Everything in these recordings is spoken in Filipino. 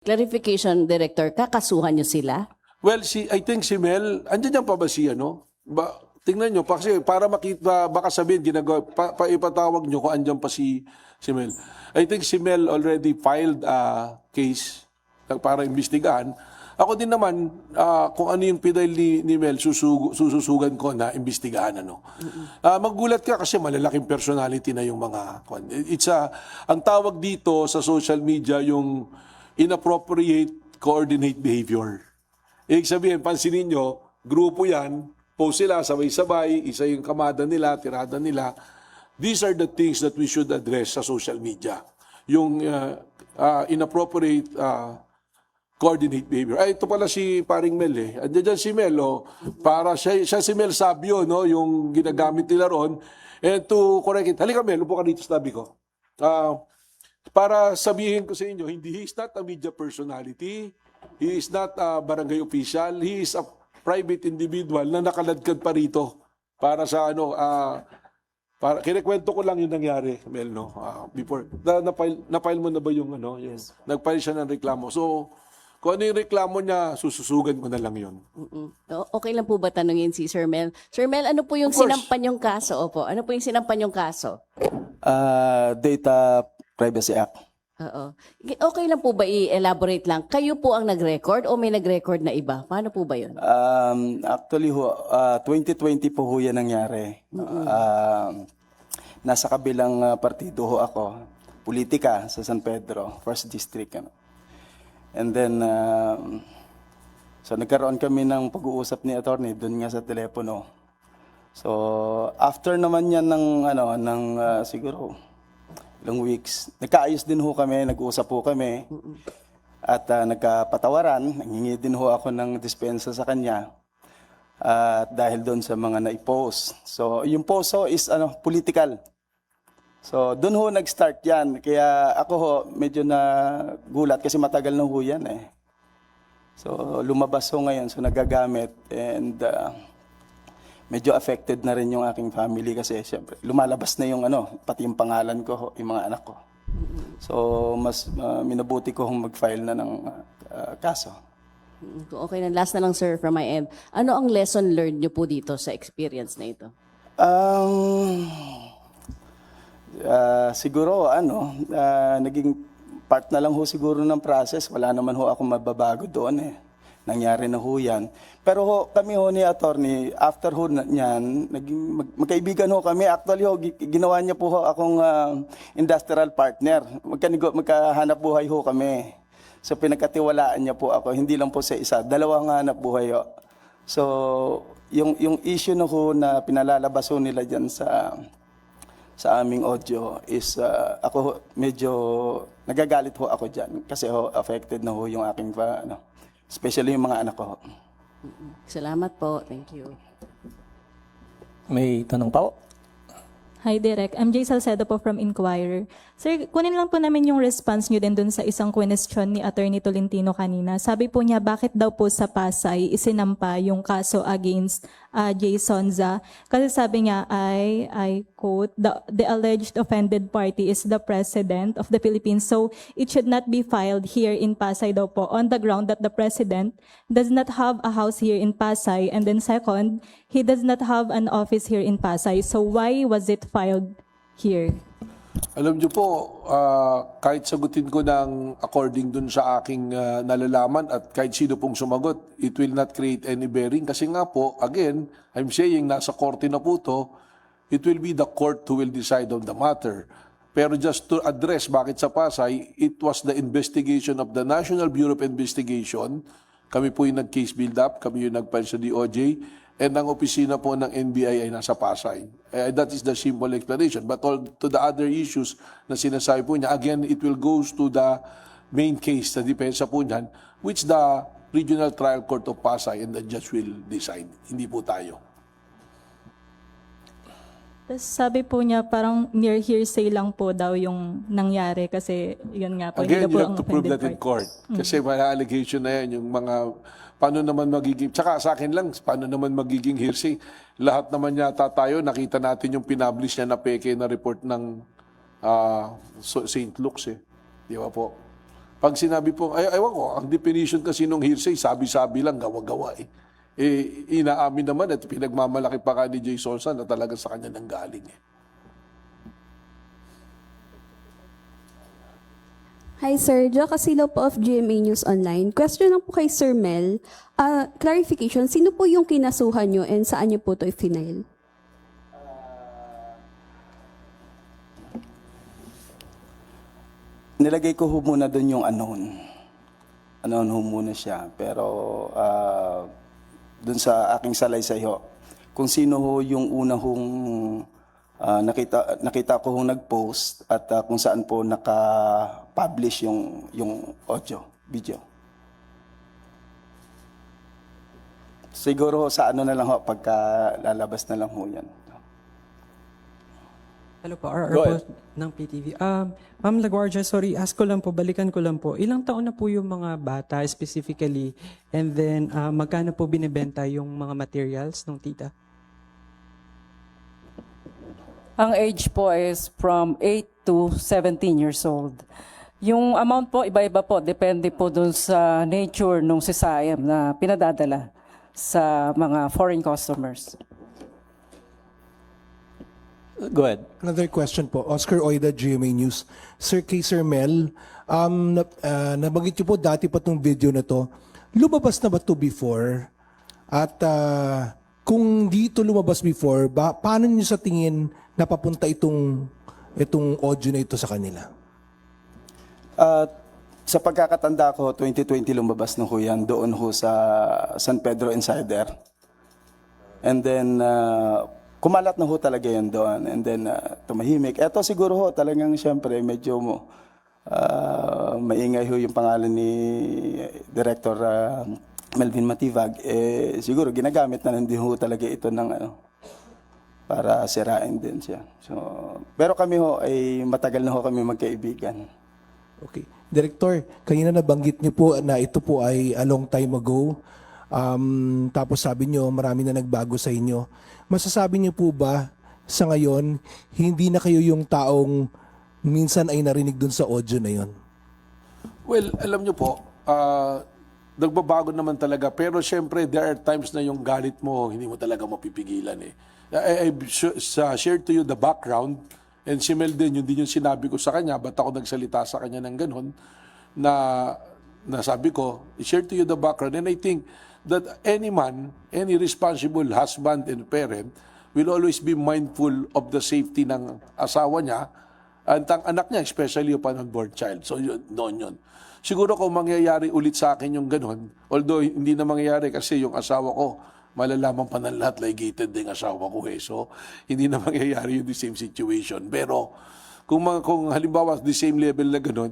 Clarification, Director, kakasuhan niyo sila? Well, I think si Mel, andyan yan pa ba siya, no? Tingnan nyo, kasi para makita, baka sabihin, ipatawag nyo kung andyan pa si Mel. I think si Mel already filed a case para imbestigahan. Ako din naman, kung ano yung pinal ni Mel, sususugan ko na imbestigahan. Maggulat ka kasi malalaking personality na yung mga... ang tawag dito sa social media yung inappropriate coordinate behavior. Ibig sabihin, pansinin nyo, grupo yan, post sila, sabay-sabay, isa yung kamada nila, tirada nila. These are the things that we should address sa social media. Yung inappropriate coordinate behavior. Ay, ito pala si paring Mel eh. Andiyan si Mel, para siya si Mel Sabio, no, yung ginagamit nila ron. And to correct it, halika Mel, upo ka dito sa tabi ko. Para sabihin ko sa inyo, he is not a media personality, he is not a barangay official, he is a private individual na nakaladkad pa rito para sa para kinikwento ko lang yung nangyari, Mel, no? Before na-file mo na ba yung yung nag-file siya ng reklamo. So kung ano yung reklamo niya, sususugan ko na lang yun. Okay lang po ba tanungin si Sir Mel? Sir Mel, ano po yung sinampan yung kaso? Opo, ano po yung sinampan yung kaso? Data Privacy Act. Oo. Okay lang po ba i-elaborate lang? Kayo po ang nag-record o may nag-record na iba? Paano po ba yun? Actually, 2020 po yan nangyari. Nasa kabilang partido ako, politika sa San Pedro, 1st District. And then, so nagkaroon kami ng pag-uusap ni attorney doon nga sa telepono. So, after naman yan ng siguro ilang weeks, nagkaayos din ho kami, nag-uusap po kami. At nagkapatawaran, nanghingi din ho ako ng dispensa sa kanya. At dahil doon sa mga na-post. So, yung post ho is political. So, doon ho nag-start yan. Kaya ako ho, medyo nagulat kasi matagal na ho yan eh. So, lumabas ho ngayon, so nagagamit. And medyo affected na rin yung aking family kasi syempre lumalabas na yung pati yung pangalan ko, yung mga anak ko. So, mas minabuti ko mag-file na ng kaso. Okay na, last na lang sir from my end. Ano ang lesson learned nyo po dito sa experience na ito? Siguro, naging part na lang ho siguro ng process. Wala naman ho ako mababago doon eh. Nangyari na ho yan. Pero kami ho ni attorney, after ho niyan, magkaibigan ho kami. Actually ho, ginawa niya po ho akong industrial partner. Magkahanap buhay ho kami. So pinagkatiwalaan niya po ako. Hindi lang po sa isa, dalawang hanap buhay ho. So yung issue na ho na pinalalabas ho nila dyan sa aming audio is ako medyo nagagalit ho ako dyan. Kasi ho, affected na ho yung aking especially yung mga anak ko. Salamat po. Thank you. May tanong pa po? Hi, Direk. I'm Jay Salcedo po from Inquirer. Sir, kunin lang po namin yung response nyo din dun sa isang question ni Attorney Tolentino kanina. Sabi po niya, bakit daw po sa Pasay isinampa yung kaso against Jay Sonza? Kasi sabi niya, I quote, the alleged offended party is the President of the Philippines, so it should not be filed here in Pasay daw po on the ground that the President does not have a house here in Pasay, and then second, he does not have an office here in Pasay. So why was it filed here? Alam niyo po, kahit sagutin ko ng according dun sa aking nalalaman at kahit sino pong sumagot, it will not create any bearing. Kasi nga po, again, I'm saying nasa korte na po to, it will be the court who will decide on the matter. Pero just to address bakit sa Pasay, it was the investigation of the National Bureau of Investigation. Kami po yung nag-case build-up, kami yung nag-file sa DOJ, and ang opisina po ng NBI ay nasa Pasay. That is the simple explanation. But all to the other issues na sinasabi po niya, again, it will go to the main case sa depensa po niyan, which the Regional Trial Court of Pasay and the judge will decide. Hindi po tayo. Tapos sabi po niya, parang near hearsay lang po daw yung nangyari kasi yun nga po. Again, hindi you po have ang to prove offended that in party. court. Kasi may allegation na yan, yung mga, paano naman magiging, tsaka sa akin lang, paano naman magiging hearsay. Lahat naman yata tayo, nakita natin yung pinablish niya na peke na report ng St. Luke's eh. Di ba po? Pag sinabi po, ay, ewan ko, ang definition kasi nung hearsay, sabi-sabi lang, gawa-gawa eh. Inaamin naman at pinagmamalaki pa ka ni Jay Solsa na talaga sa kanya nanggaling eh. Hi Sir, Jo Casilo po of GMA News Online. Question lang po kay Sir Mel. Clarification, sino po yung kinasuhan nyo and saan nyo po ito i-final? Nilagay ko ho muna doon yung unknown. Unknown ho muna siya. Pero doon sa aking salaysay ho, kung sino ho yung una hong nakita ko hong nag-post at kung saan po naka-publish yung audio, video. Siguro sa ano na lang ho, pagka lalabas na lang ho yan. Hello po, RR Go po ahead. ng PTV. Ma'am Laguardia, sorry, ask ko lang po, balikan ko lang po. Ilang taon na po yung mga bata specifically? And then, magkano po binibenta yung mga materials ng tita? Ang age po is from 8 to 17 years old. Yung amount po, iba-iba po. Depende po dun sa nature ng sisayam na pinadadala sa mga foreign customers. Go ahead. Another question po. Oscar Oida, GMA News. Sir K. Sir Mel, nabanggit niyo po dati pa itong video na to. Lumabas na ba to before? At kung di ito lumabas before, paano niyo sa tingin napapunta itong audio na ito sa kanila? Sa pagkakatanda ko, 2020 lumabas na ho yan doon ho sa San Pedro Insider. And then, kumalat na ho talaga yan doon. And then, tumahimik. Eto siguro ho, talagang siyempre, medyo maingay ho yung pangalan ni Director Melvin Matibag. Siguro, ginagamit na din ho talaga ito ng para sirain din siya. So, pero kami ho, ay matagal na ho kami magkaibigan. Okay. Director, kanina nabanggit niyo po na ito po ay a long time ago. Tapos sabi niyo marami na nagbago sa inyo. Masasabi niyo po ba sa ngayon, hindi na kayo yung taong minsan ay narinig dun sa audio na yon? Well, alam nyo po, nagbabago naman talaga. Pero syempre, there are times na yung galit mo, hindi mo talaga mapipigilan eh. I shared to you the background, and si Mel din, yun din yung sinabi ko sa kanya, ba't ako nagsalita sa kanya ng ganun, na sabi ko, I-share to you the background, and I think that any man, any responsible husband and parent will always be mindful of the safety ng asawa niya at ang anak niya, especially upon unborn child. So, yun. Siguro kung mangyayari ulit sa akin yung ganun, although hindi na mangyayari kasi yung asawa ko, malalaman pa ng lahat, ligated din asawa ko eh. So, hindi na mangyayari yung the same situation. Pero, kung halimbawa the same level na ganun,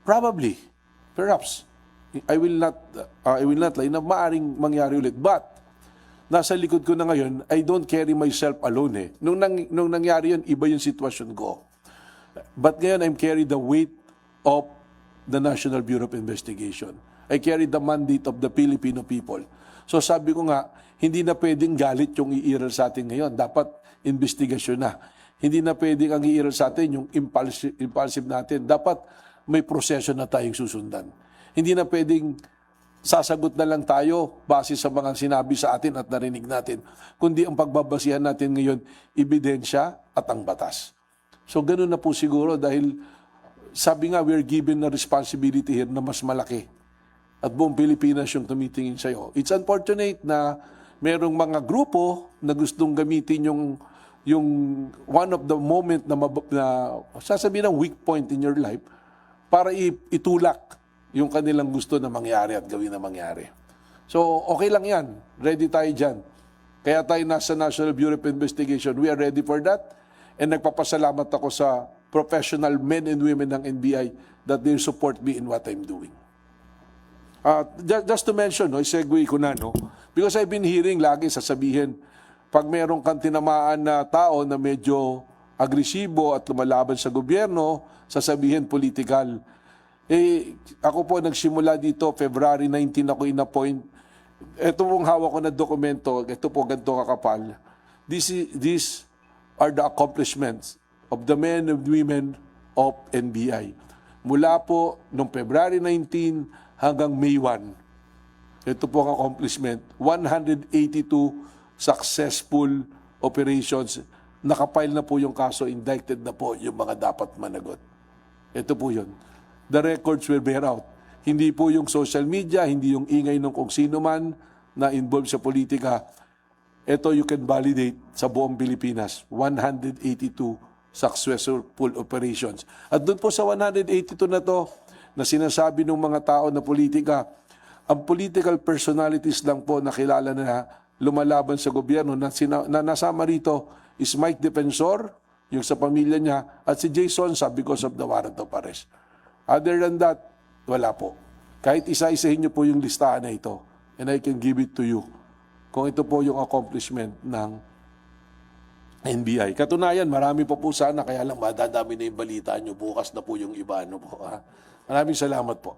probably, perhaps, I will not lie na maaring mangyari ulit. But, nasa likod ko na ngayon, I don't carry myself alone eh. Nung nangyari yun, iba yung sitwasyon ko. But ngayon, I'm carrying the weight of the National Bureau of Investigation. I carry the mandate of the Filipino people. So sabi ko nga, hindi na pwedeng galit yung iiral sa atin ngayon. Dapat investigasyon na. Hindi na pwedeng ang iiral sa atin yung impulsive natin. Dapat may proseso na tayong susundan. Hindi na pwedeng sasagot na lang tayo base sa mga sinabi sa atin at narinig natin. Kundi ang pagbabasihan natin ngayon, ebidensya at ang batas. So ganun na po siguro dahil sabi nga, we're given a responsibility here na mas malaki. At buong Pilipinas yung tumitingin sa'yo. It's unfortunate na merong mga grupo na gustong gamitin yung one of the moment na sasabihin ng weak point in your life para itulak yung kanilang gusto na mangyari at gawin na mangyari. So, okay lang yan. Ready tayo dyan. Kaya tayo nasa National Bureau of Investigation. We are ready for that. And nagpapasalamat ako sa professional men and women ng NBI that they support me in what I'm doing. Just to mention, i-segue ko na, because I've been hearing lagi sasabihin, pag merong kang tinamaan na tao na medyo agresibo at lumalaban sa gobyerno, sasabihin political. Ako po nagsimula dito, February 19 ako in-appoint. Ito pong hawak ko na dokumento, ito po ganito kakapal. These are the accomplishments of the men and women of NBI. mula po noong February 19 hanggang May 1. Ito po ang accomplishment. 182 successful operations. Nakapile na po yung kaso, indicted na po yung mga dapat managot. Ito po yun. The records will bear out. Hindi po yung social media, hindi yung ingay ng kung sino man na involved sa politika. Ito you can validate sa buong Pilipinas. 182 successful operations. At doon po sa 182 na to, na sinasabi ng mga tao na politika, ang political personalities lang po na kilala na lumalaban sa gobyerno na nasama rito is Mike Defensor, yung sa pamilya niya, at si Jason sa because of the warrant of arrest. Other than that, wala po. Kahit isa-isahin niyo po yung listahan na ito, and I can give it to you kung ito po yung accomplishment ng NBI. Katunayan, marami po sana, kaya lang madadami na yung balita nyo. Bukas na po yung iba. Ano po, ha? Maraming salamat po.